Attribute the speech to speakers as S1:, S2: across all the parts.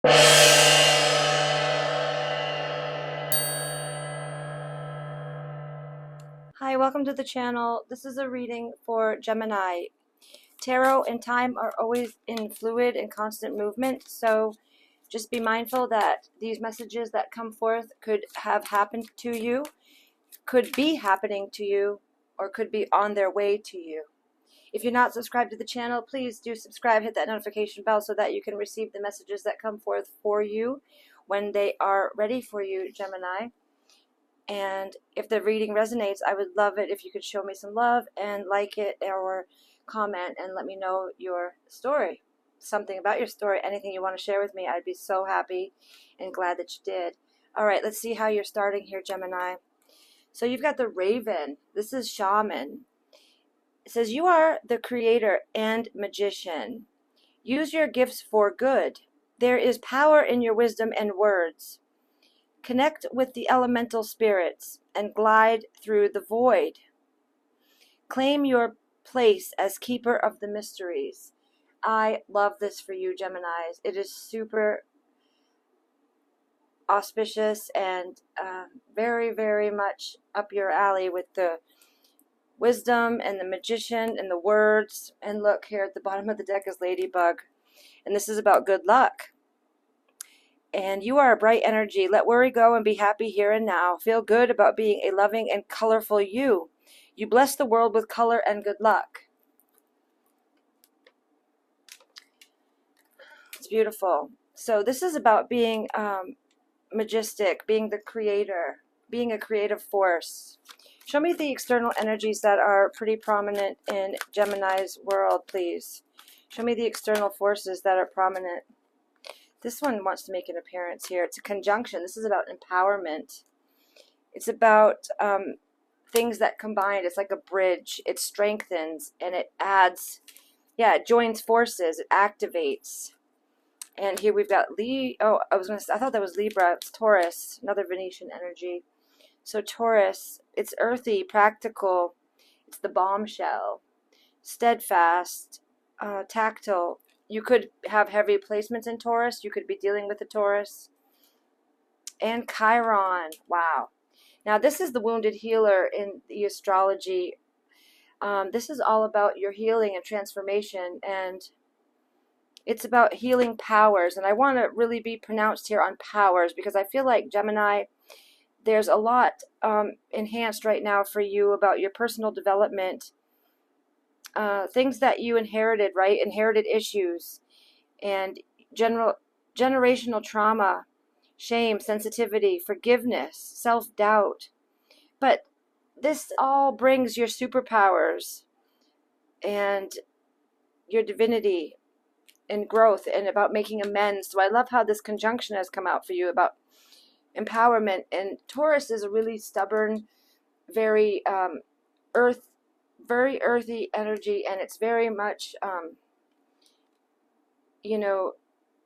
S1: Hi, welcome to the channel. This is a reading for Gemini. Tarot and time are always in fluid and constant movement, so just be mindful that these messages that come forth could have happened to you, could be happening to you, or could be on their way to you. If you're not subscribed to the channel, please do subscribe, hit that notification bell so that you can receive the messages that come forth for you when they are ready for you, Gemini. And if the reading resonates, I would love it if you could show me some love and like it or comment and let me know your story, something about your story, anything you want to share with me. I'd be so happy and glad that you did. All right, let's see how you're starting here, Gemini. So you've got the Raven. This is Shaman. It says, you are the creator and magician. Use your gifts for good. There is power in your wisdom and words. Connect with the elemental spirits and glide through the void. Claim your place as keeper of the mysteries. I love this for you, Geminis. It is super auspicious and very, very much up your alley with the wisdom and the magician and the words. And look, here at the bottom of the deck is Ladybug. And this is about good luck. And you are a bright energy. Let worry go and be happy here and now. Feel good about being a loving and colorful you. You bless the world with color and good luck. It's beautiful. So this is about being majestic, being the creator, being a creative force. Show me the external energies that are pretty prominent in Gemini's world, please. Show me the external forces that are prominent. This one wants to make an appearance here. It's a conjunction. This is about empowerment. It's about things that combine. It's like a bridge. It strengthens and it adds. Yeah, it joins forces. It activates. And here we've got I thought that was Libra. It's Taurus, another Venetian energy. So Taurus, it's earthy, practical. It's the bombshell, steadfast, tactile. You could have heavy placements in Taurus. You could be dealing with a Taurus. And Chiron. Wow. Now, this is the wounded healer in the astrology. This is all about your healing and transformation. And it's about healing powers. And I want to really be pronounced here on powers because I feel like Gemini, there's a lot enhanced right now for you about your personal development. Things that you inherited, right? Inherited issues and generational trauma, shame, sensitivity, forgiveness, self-doubt. But this all brings your superpowers and your divinity and growth and about making amends. So I love how this conjunction has come out for you about empowerment. And Taurus is a really stubborn, very very earthy energy, and it's very much,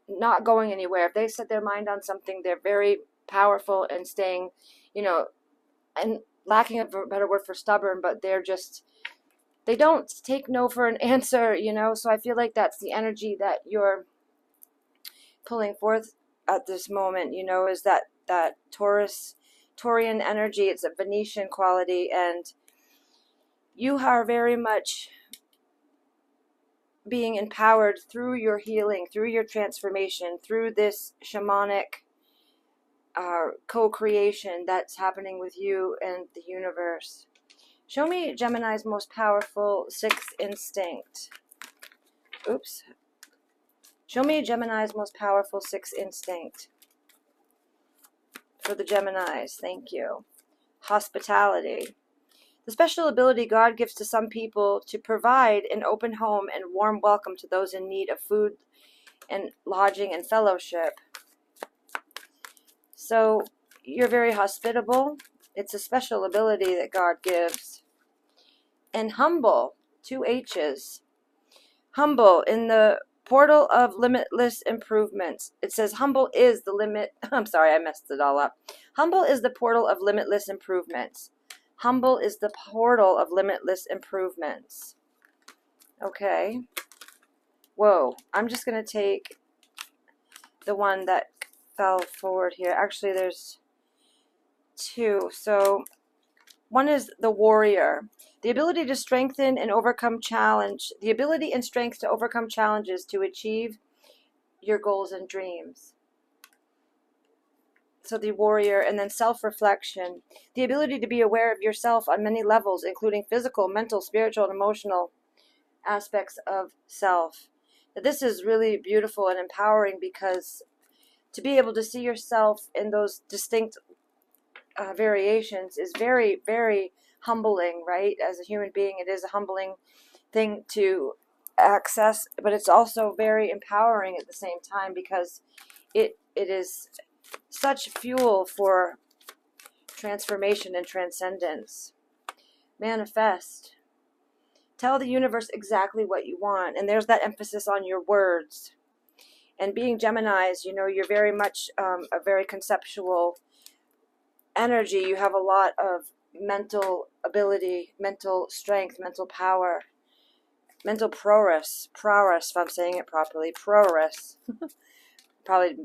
S1: not going anywhere. If they set their mind on something, they're very powerful and staying, and lacking a better word for stubborn, but they don't take no for an answer, so I feel like that's the energy that you're pulling forth at this moment, is that Taurian energy. It's a Venetian quality, and you are very much being empowered through your healing, through your transformation, through this shamanic co-creation that's happening with you and the universe. Show me Gemini's most powerful sixth instinct. Oops. Show me Gemini's most powerful sixth instinct. For the Geminis, thank you. Hospitality. The special ability God gives to some people to provide an open home and warm welcome to those in need of food and lodging and fellowship. So you're very hospitable. It's a special ability that God gives. And humble, 2 H's. Humble, in the portal of limitless improvements. It says humble is the limit. I'm sorry, I messed it all up. Humble is the portal of limitless improvements. Humble is the portal of limitless improvements. Okay. Whoa. I'm just going to take the one that fell forward here. Actually, there's two. So one is the warrior. The ability to strengthen and overcome challenge. The ability and strength to overcome challenges to achieve your goals and dreams. So the warrior, and then self-reflection. The ability to be aware of yourself on many levels, including physical, mental, spiritual, and emotional aspects of self. This is really beautiful and empowering, because to be able to see yourself in those distinct variations is very, very humbling, right? As a human being, it is a humbling thing to access, but it's also very empowering at the same time, because it is such fuel for transformation and transcendence. Manifest. Tell the universe exactly what you want, and there's that emphasis on your words. And being Geminis, you know, you're very much a very conceptual energy. You have a lot of mental ability, mental strength, mental power, mental prowess, if I'm saying it properly, prowess. Probably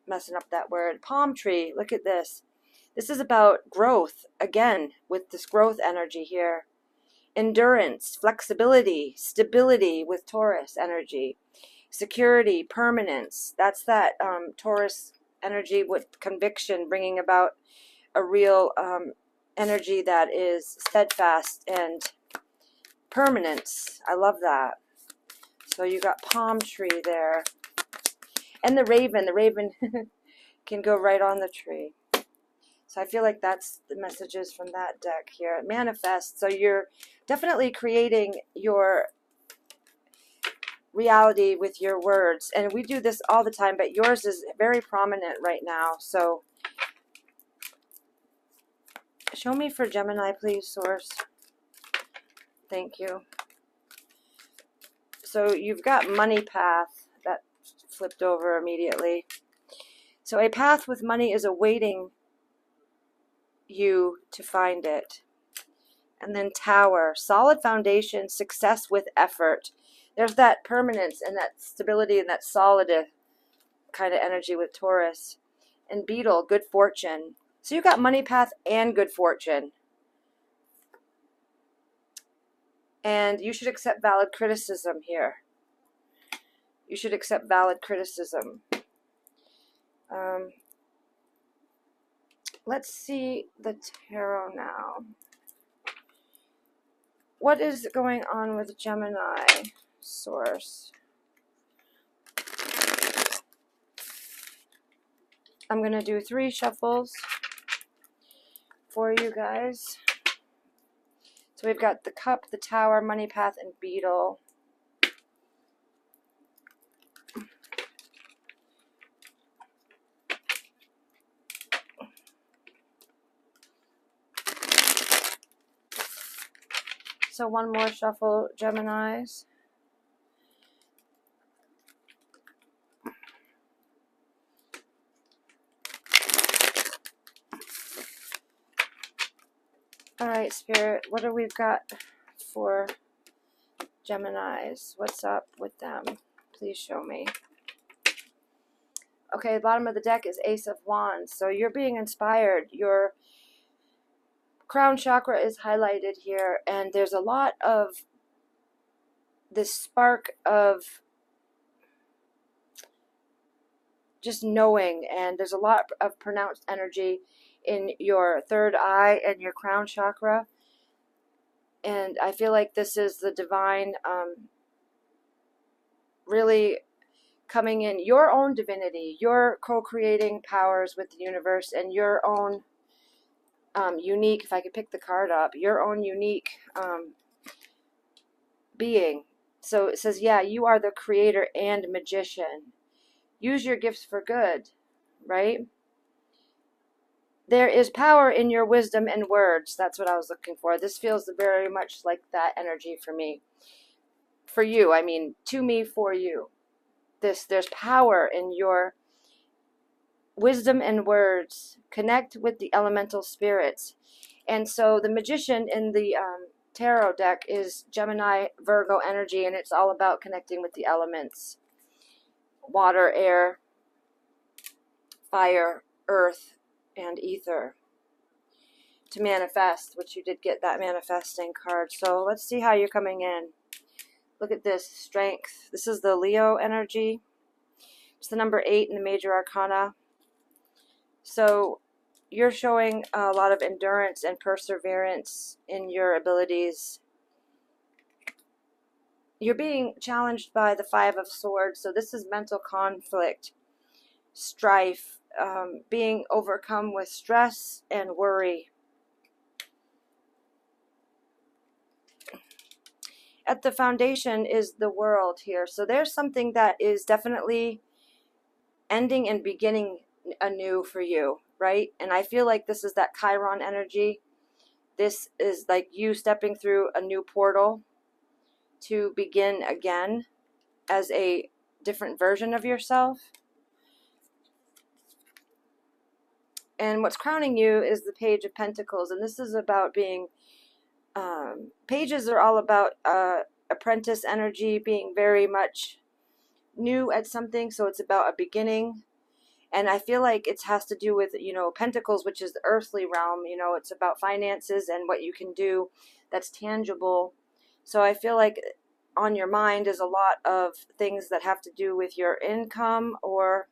S1: messing up that word. Palm tree, look at this. This is about growth, again, with this growth energy here. Endurance, flexibility, stability with Taurus energy. Security, permanence. That's that Taurus energy with conviction, bringing about a real energy that is steadfast and permanence. I love that. So you got palm tree there. And the raven. The raven can go right on the tree. So I feel like that's the messages from that deck here. Manifest. So you're definitely creating your reality with your words. And we do this all the time, but yours is very prominent right now. So show me for Gemini, please, Source. Thank you. So you've got money path. That flipped over immediately. So a path with money is awaiting you to find it. And then tower, solid foundation, success with effort. There's that permanence and that stability and that solid kind of energy with Taurus. And beetle, good fortune. So you got money path and good fortune. And you should accept valid criticism here. You should accept valid criticism. Let's see the tarot now. What is going on with Gemini, Source? I'm going to do 3 shuffles for you guys. So we've got the cup, the tower, money path, and beetle. So one more shuffle, Geminis. All right, Spirit, what do we got for Geminis? What's up with them? Please show me. Okay, the bottom of the deck is Ace of Wands. So you're being inspired. Your crown chakra is highlighted here, and there's a lot of this spark of just knowing, and there's a lot of pronounced energy in your third eye and your crown chakra. And I feel like this is the divine really coming in, your own divinity, your co-creating powers with the universe, and your own unique, if I could pick the card up, your own unique being. So it says, yeah, you are the creator and magician. Use your gifts for good, right? There is power in your wisdom and words. That's what I was looking for. This feels very much like that energy for me. For you, I mean, to me, for you. There's power in your wisdom and words. Connect with the elemental spirits. And so the magician in the tarot deck is Gemini, Virgo energy, and it's all about connecting with the elements. Water, air, fire, earth, and ether to manifest, which you did get that manifesting card. So let's see how you're coming in. Look at this, strength. This is the Leo energy. It's the number 8 in the major arcana. So you're showing a lot of endurance and perseverance in your abilities. You're being challenged by the 5 of Swords. So this is mental conflict, strife, being overcome with stress and worry. At the foundation is the world here. So there's something that is definitely ending and beginning anew for you, right? And I feel like this is that Chiron energy. This is like you stepping through a new portal to begin again as a different version of yourself. And what's crowning you is the Page of Pentacles. And this is about being, pages are all about apprentice energy, being very much new at something. So it's about a beginning. And I feel like it has to do with, Pentacles, which is the earthly realm. It's about finances and what you can do that's tangible. So I feel like on your mind is a lot of things that have to do with your income or,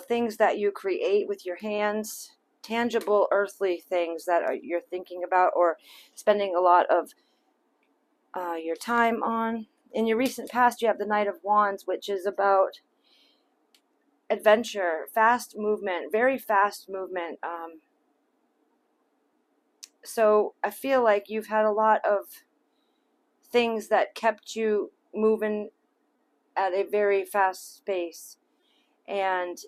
S1: things that you create with your hands, tangible earthly things that you're thinking about or spending a lot of your time on. In your recent past, you have the Knight of Wands, which is about adventure, fast movement, very fast movement. So I feel like you've had a lot of things that kept you moving at a very fast pace. And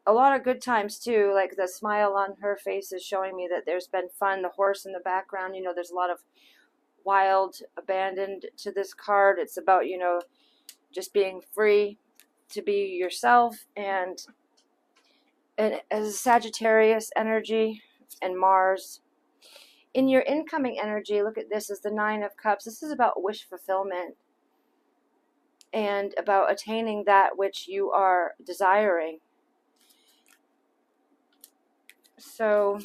S1: a lot of good times too, like the smile on her face is showing me that there's been fun. The horse in the background, there's a lot of wild, abandoned to this card. It's about, just being free to be yourself. And as a Sagittarius energy and Mars. In your incoming energy, look at this, is the 9 of Cups. This is about wish fulfillment and about attaining that which you are desiring. So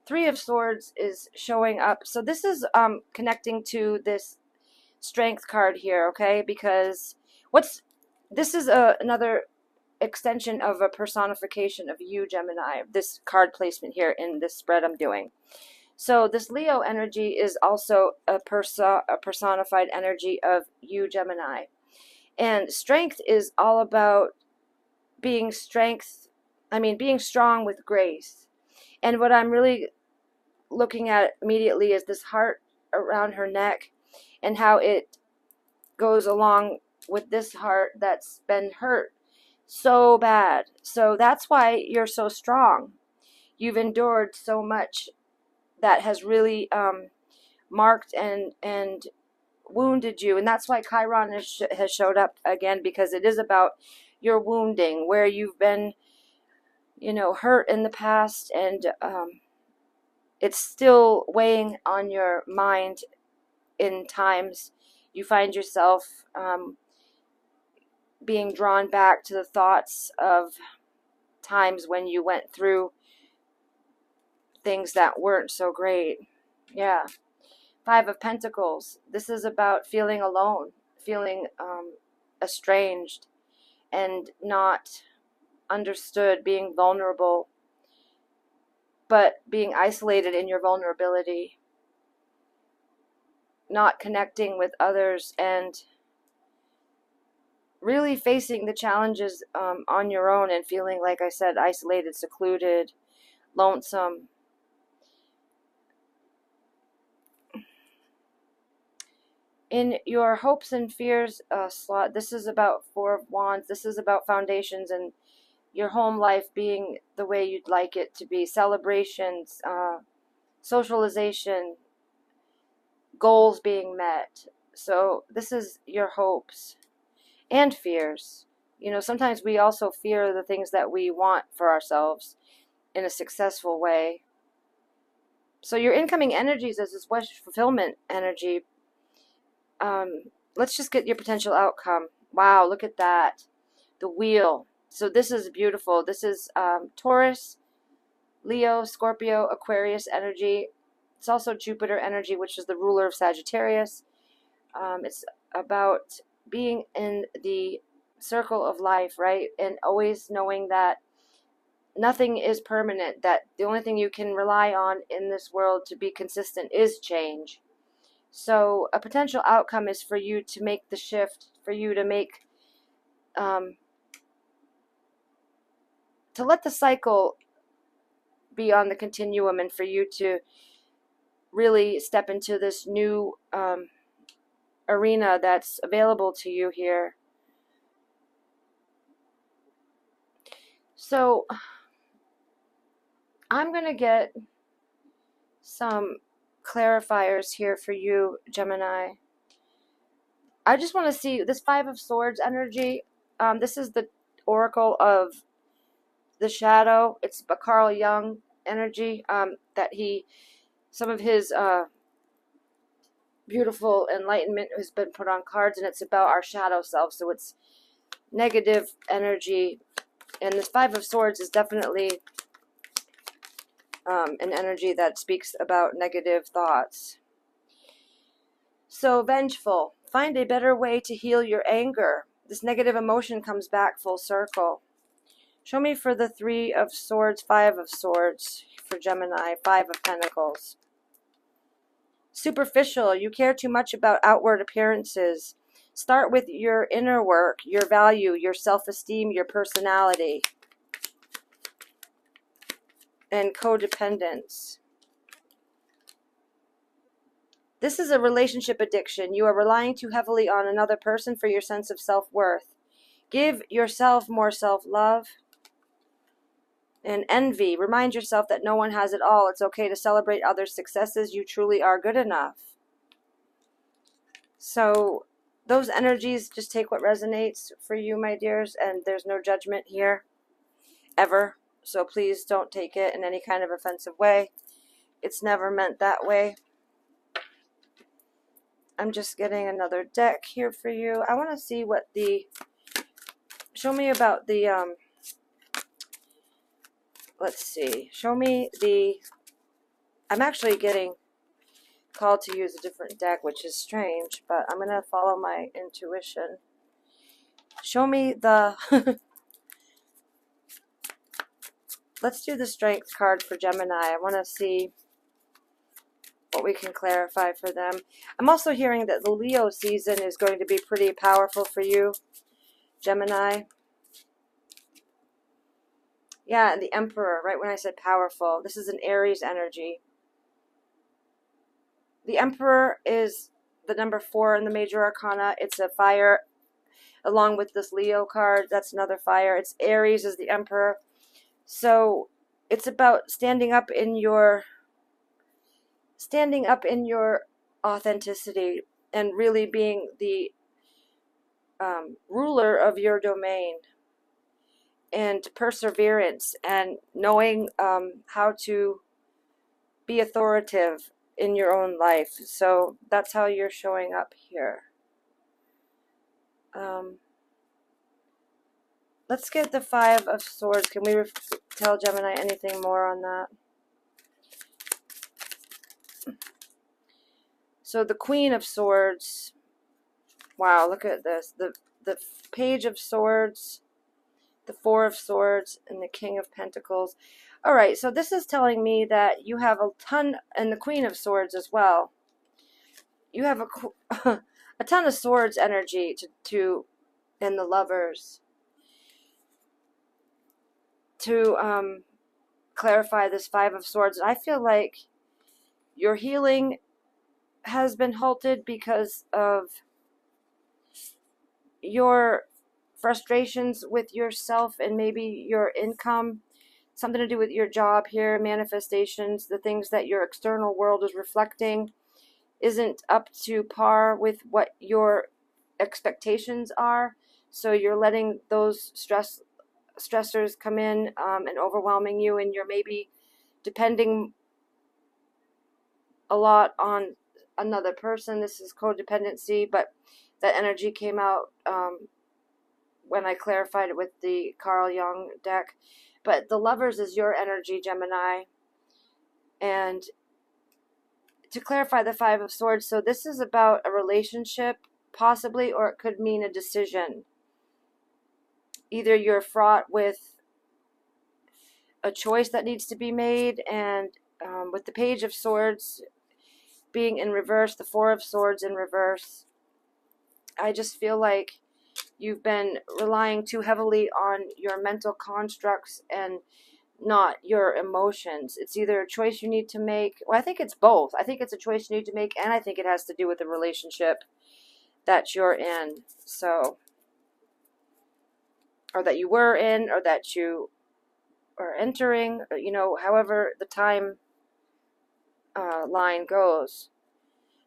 S1: 3 of Swords is showing up. So this is connecting to this strength card here, okay? Because this is another extension of a personification of you, Gemini, this card placement here in this spread I'm doing. So this Leo energy is also a personified energy of you, Gemini. And strength is all about being strong with grace. And what I'm really looking at immediately is this heart around her neck and how it goes along with this heart that's been hurt so bad. So that's why you're so strong. You've endured so much that has really marked and wounded you. And that's why Chiron has showed up again, because it is about your wounding, where you've been, hurt in the past, and it's still weighing on your mind in times you find yourself being drawn back to the thoughts of times when you went through things that weren't so great. Yeah. 5 of Pentacles. This is about feeling alone, feeling estranged and not understood, being vulnerable, but being isolated in your vulnerability, not connecting with others, and really facing the challenges on your own and feeling, like I said, isolated, secluded, lonesome. In your hopes and fears slot, this is about 4 of Wands. This is about foundations and your home life being the way you'd like it to be. Celebrations, socialization, goals being met. So this is your hopes and fears. Sometimes we also fear the things that we want for ourselves in a successful way. So your incoming energies is this wish fulfillment energy. Let's just get your potential outcome. Wow, look at that. the wheel. So this is beautiful. This is Taurus, Leo, Scorpio, Aquarius energy. It's also Jupiter energy, which is the ruler of Sagittarius. It's about being in the circle of life, right? And always knowing that nothing is permanent, that the only thing you can rely on in this world to be consistent is change. So a potential outcome is for you to make the shift, for you to make, to let the cycle be on the continuum, and for you to really step into this new arena that's available to you here. So I'm going to get some clarifiers here for you, Gemini. I just want to see this Five of Swords energy. This is the Oracle of the Shadow. It's a Carl Jung energy, that some of his beautiful enlightenment has been put on cards, and it's about our shadow self. So it's negative energy, and this Five of Swords is definitely an energy that speaks about negative thoughts. So vengeful. Find a better way to heal your anger. This negative emotion comes back full circle. Show me for the Three of Swords, Five of Swords for Gemini, Five of Pentacles. Superficial. You care too much about outward appearances. Start with your inner work, your value, your self-esteem, your personality. And codependence. This is a relationship addiction. You are relying too heavily on another person for your sense of self-worth. Give yourself more self-love. And envy. Remind yourself that no one has it all. It's okay to celebrate others' successes. You truly are good enough. So those energies, just take what resonates for you, my dears, and there's no judgment here, ever. So please don't take it in any kind of offensive way. It's never meant that way. I'm just getting another deck here for you. I want to see what show me about the, let's see. Show me I'm actually getting called to use a different deck, which is strange, but I'm going to follow my intuition. Show me let's do the Strength card for Gemini. I want to see what we can clarify for them. I'm also hearing that the Leo season is going to be pretty powerful for you, Gemini. Yeah, and the Emperor, right when I said powerful. This is an Aries energy. The Emperor is the number 4 in the major arcana. It's a fire, along with this Leo card. That's another fire. It's Aries is the Emperor. So it's about standing up in your authenticity and really being the ruler of your domain, and perseverance, and knowing how to be authoritative in your own life. So that's how you're showing up here. Let's get the Five of Swords. Can we tell Gemini anything more on that? So the Queen of Swords. Wow, look at this. The Page of Swords, the Four of Swords, and the King of Pentacles. All right, so this is telling me that you have a ton, and the Queen of Swords as well. You have a ton of swords energy and the Lovers. To clarify this Five of Swords, I feel like your healing has been halted because of your frustrations with yourself and maybe your income, something to do with your job here, manifestations, the things that your external world is reflecting isn't up to par with what your expectations are. So you're letting those stressors come in and overwhelming you, and you're maybe depending a lot on another person. This is codependency, but that energy came out when I clarified it with the Carl Jung deck. But the Lovers is your energy, Gemini. And to clarify the Five of Swords, so this is about a relationship, possibly, or it could mean a decision. Either you're fraught with a choice that needs to be made, and with the Page of Swords being in reverse, the Four of Swords in reverse, I just feel like you've been relying too heavily on your mental constructs and not your emotions. It's either a choice you need to make. Well, I think it's both. I think it's a choice you need to make, and I think it has to do with the relationship that you're in. So, or that you were in, or that you are entering, you know, however the time line goes.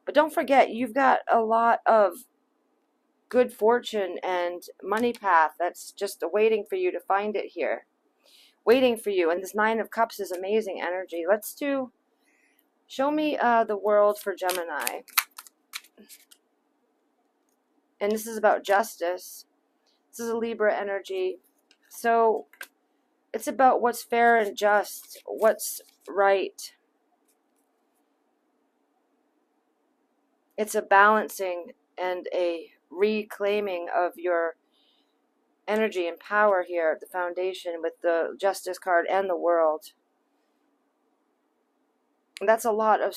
S1: But don't forget, you've got a lot of good fortune and money path that's just waiting for you to find it here. Waiting for you. And this Nine of Cups is amazing energy. Let's do, show me the world for Gemini. And this is about justice. This is a Libra energy. So it's about what's fair and just, what's right. It's a balancing and a reclaiming of your energy and power here at the foundation with the Justice card and the World. And that's a lot of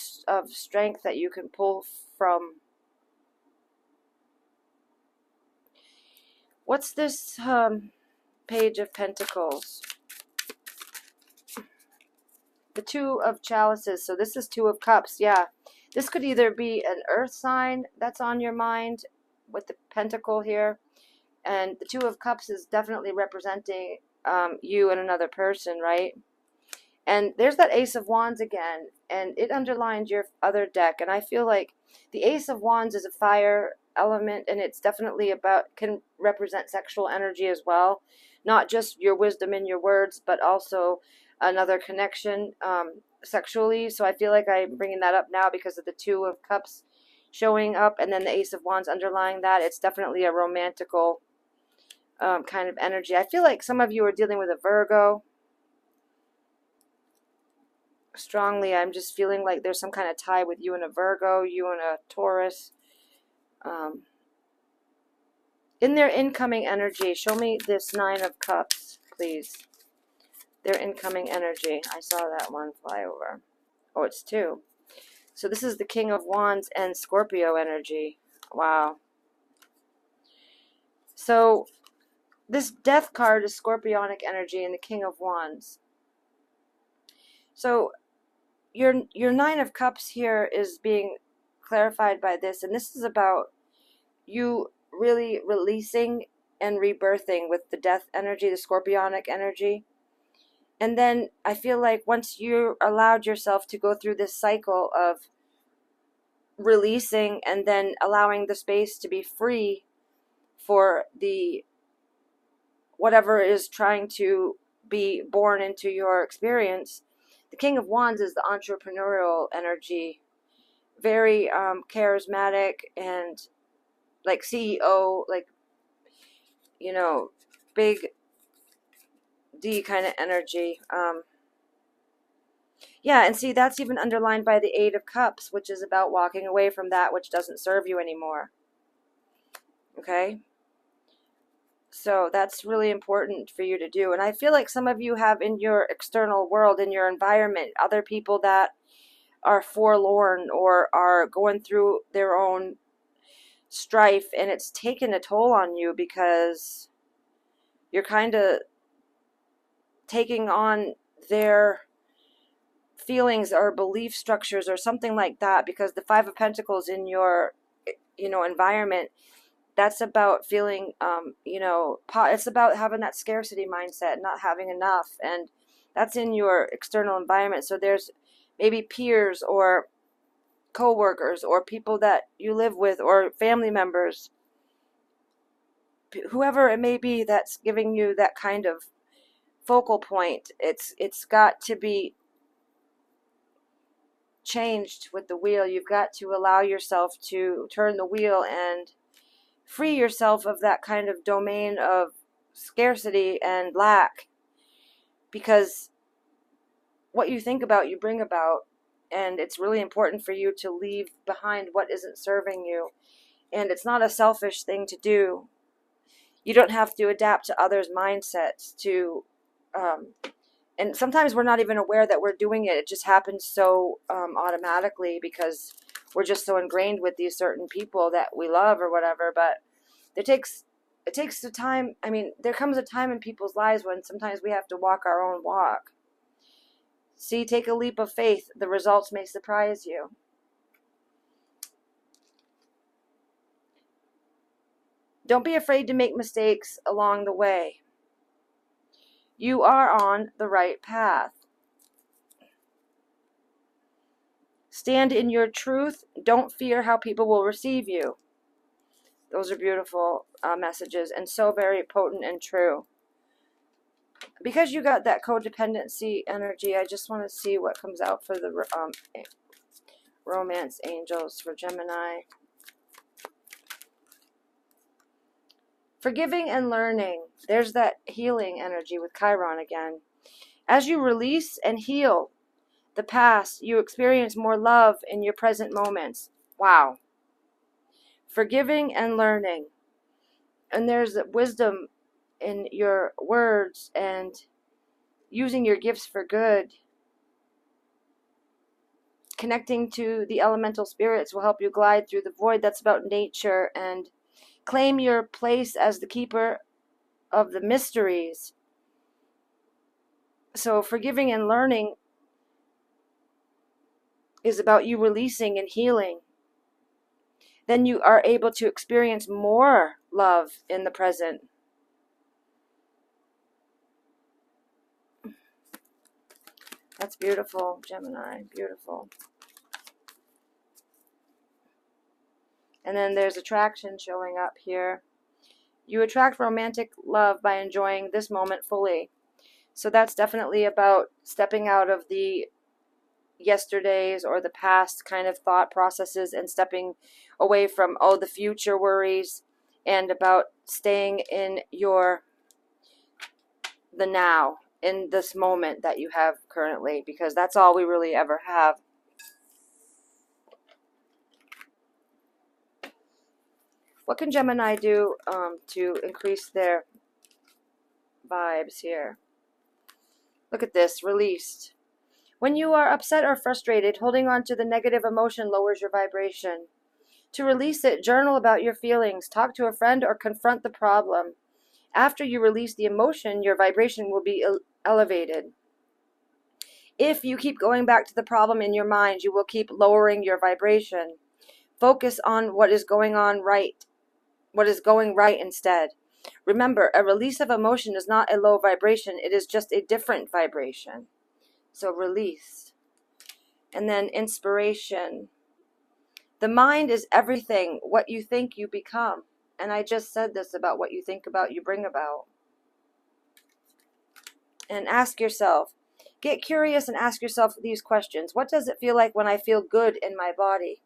S1: strength that you can pull from. What's this Page of Pentacles? The Two of Chalices. So this is Two of Cups. Yeah. This could either be an earth sign that's on your mind with the pentacle here. And the Two of Cups is definitely representing you and another person, right? And there's that Ace of Wands again. And it underlines your other deck. And I feel like the Ace of Wands is a fire element. And it's definitely about, can represent sexual energy as well. Not just your wisdom in your words, but also another connection sexually. So I feel like I'm bringing that up now because of the Two of Cups showing up. And then the Ace of Wands underlying that. It's definitely a romantical kind of energy. I feel like some of you are dealing with a Virgo. Strongly, I'm just feeling like there's some kind of tie with you and a Virgo, you and a Taurus. In their incoming energy, show me this Nine of Cups, please. Their incoming energy. I saw that one fly over. Oh, it's two. So this is the King of Wands and Scorpio energy. Wow. So this Death card is Scorpionic energy and the King of Wands. So your Nine of Cups here is being clarified by this, and this is about you really releasing and rebirthing with the Death energy, the Scorpionic energy. And then I feel like once you allowed yourself to go through this cycle of releasing and then allowing the space to be free for the whatever is trying to be born into your experience, the King of Wands is the entrepreneurial energy, very charismatic and like CEO, like, you know, big D kind of energy. Yeah, and see, that's even underlined by the Eight of Cups, which is about walking away from that which doesn't serve you anymore. Okay? So that's really important for you to do. And I feel like some of you have in your external world, in your environment, other people that are forlorn or are going through their own strife, and it's taken a toll on you because you're kind of taking on their feelings or belief structures or something like that, because the Five of Pentacles in your, you know, environment, that's about feeling, you know, it's about having that scarcity mindset, not having enough, and that's in your external environment. So there's maybe peers or co-workers or people that you live with or family members, whoever it may be that's giving you that kind of focal point. It's got to be changed with the wheel. You've got to allow yourself to turn the wheel and free yourself of that kind of domain of scarcity and lack, because what you think about, you bring about, and it's really important for you to leave behind what isn't serving you. And it's not a selfish thing to do. You don't have to adapt to others' mindsets to, and sometimes we're not even aware that we're doing it. It just happens so automatically because we're just so ingrained with these certain people that we love or whatever. But it takes the time. I mean, there comes a time in people's lives when sometimes we have to walk our own walk. See, take a leap of faith. The results may surprise you. Don't be afraid to make mistakes along the way. You are on the right path. Stand in your truth. Don't fear how people will receive you. Those are beautiful messages and so very potent and true. Because you got that codependency energy, I just want to see what comes out for the romance angels for Gemini. Forgiving and learning. There's that healing energy with Chiron again. As you release and heal the past, you experience more love in your present moments. Wow. Forgiving and learning. And there's wisdom in your words and using your gifts for good. Connecting to the elemental spirits will help you glide through the void. That's about nature, and claim your place as the keeper of the mysteries. So forgiving and learning is about you releasing and healing. Then you are able to experience more love in the present. That's beautiful, Gemini. Beautiful. And then there's attraction showing up here. You attract romantic love by enjoying this moment fully. So that's definitely about stepping out of the yesterdays or the past kind of thought processes and stepping away from, the future worries, and about staying in the now, in this moment that you have currently, because that's all we really ever have. What can Gemini do to increase their vibes here? Look at this, released. When you are upset or frustrated, holding on to the negative emotion lowers your vibration. To release it, journal about your feelings, talk to a friend, or confront the problem. After you release the emotion, your vibration will be elevated. If you keep going back to the problem in your mind, you will keep lowering your vibration. Focus on what is going right instead. Remember, a release of emotion is not a low vibration. It is just a different vibration. So release. And then inspiration. The mind is everything. What you think, you become. And I just said this about what you think about, you bring about. And ask yourself. Get curious and ask yourself these questions. What does it feel like when I feel good in my body?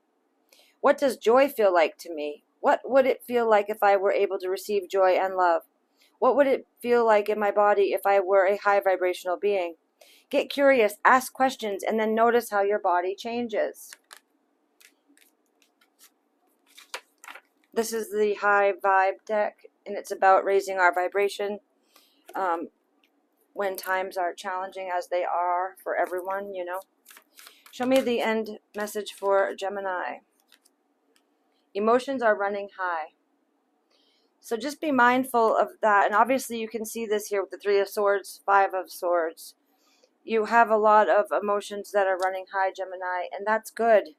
S1: What does joy feel like to me? What would it feel like if I were able to receive joy and love? What would it feel like in my body if I were a high vibrational being? Get curious, ask questions, and then notice how your body changes. This is the high vibe deck, and it's about raising our vibration when times are challenging, as they are for everyone, Show me the end message for Gemini. Emotions are running high. So just be mindful of that. And obviously you can see this here with the 3 of Swords, 5 of Swords. You have a lot of emotions that are running high, Gemini, and that's good.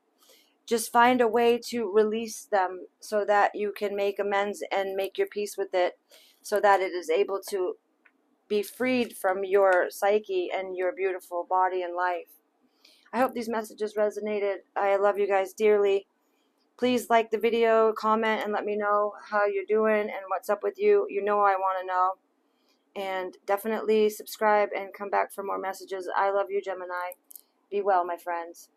S1: Just find a way to release them so that you can make amends and make your peace with it, so that it is able to be freed from your psyche and your beautiful body and life. I hope these messages resonated. I love you guys dearly. Please like the video, comment, and let me know how you're doing and what's up with you. You know I want to know. And definitely subscribe and come back for more messages. I love you, Gemini. Be well, my friends.